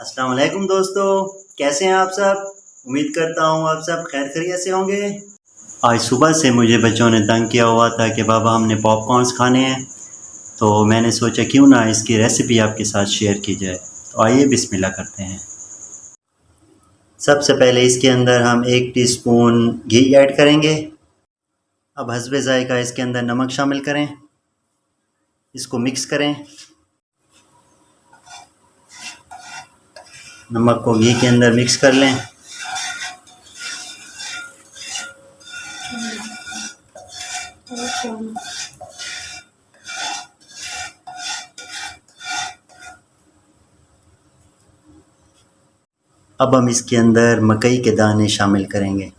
अस्सलाम वालेकुम दोस्तों, कैसे हैं आप सब। उम्मीद करता हूँ आप सब खैर खैरियत से होंगे। आज सुबह से मुझे बच्चों ने तंग किया हुआ था कि बाबा हमने पॉपकॉर्न्स खाने हैं, तो मैंने सोचा क्यों ना इसकी रेसिपी आपके साथ शेयर की जाए। तो आइए बिस्मिल्लाह करते हैं। सबसे पहले इसके अंदर हम 1 टीस्पून घी ऐड करेंगे। अब हस्बे ज़ायक़ा इसके अंदर नमक शामिल करें, इसको मिक्स करें। नमक को घी के अंदर मिक्स कर लें। अब हम इसके अंदर मकई के दाने शामिल करेंगे।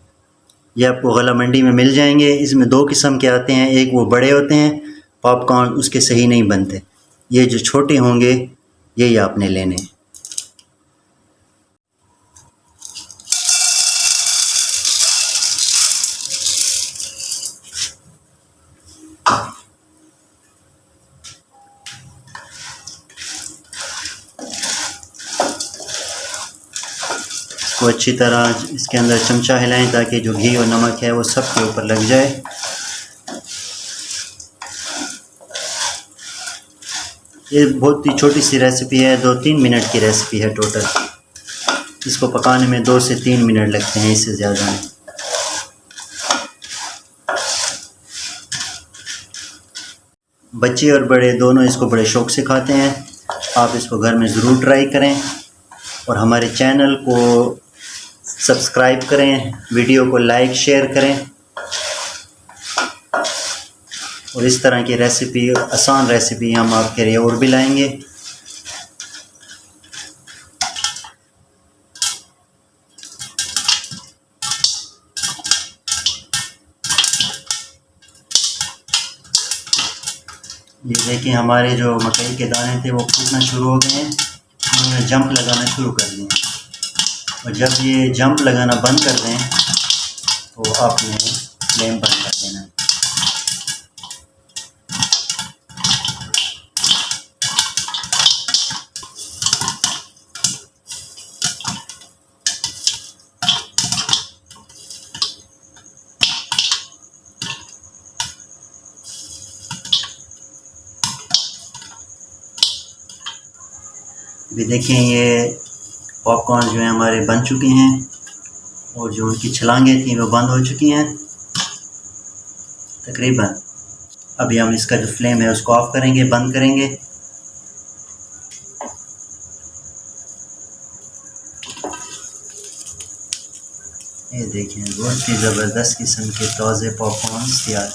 ये आपको गला मंडी में मिल जाएंगे। इसमें 2 किस्म के आते हैं, एक वो बड़े होते हैं पॉपकॉर्न, उसके सही नहीं बनते। ये जो छोटे होंगे यही आपने लेने हैं। इसको अच्छी तरह इसके अंदर चमचा हिलाएं ताकि जो घी और नमक है वो सब के ऊपर लग जाए। ये बहुत ही छोटी सी रेसिपी है, 2-3 मिनट की रेसिपी है टोटल। इसको पकाने में 2 से 3 मिनट लगते हैं, इससे ज़्यादा नहीं। बच्चे और बड़े दोनों इसको बड़े शौक़ से खाते हैं। आप इसको घर में ज़रूर ट्राई करें और हमारे चैनल को सब्सक्राइब करें, वीडियो को लाइक शेयर करें और इस तरह की रेसिपी, आसान रेसिपी हम आपके लिए और भी लाएंगे। ये देखिए हमारे जो मकई के दाने थे वो फूटना शुरू हो गए हैं, उन्होंने जंप लगाना शुरू कर दिए। और जब ये जंप लगाना बंद कर दें तो आपने फ्लेम बंद कर देना है। अभी देखें ये पॉपकॉर्न जो है हमारे बन चुके हैं और जो उनकी छलांगें थी वो बंद हो चुकी हैं तकरीबन। अभी हम इसका जो फ्लेम है उसको ऑफ करेंगे, बंद करेंगे। ये देखें बहुत ही ज़बरदस्त किस्म के ताज़े पॉपकॉर्न्स तैयार।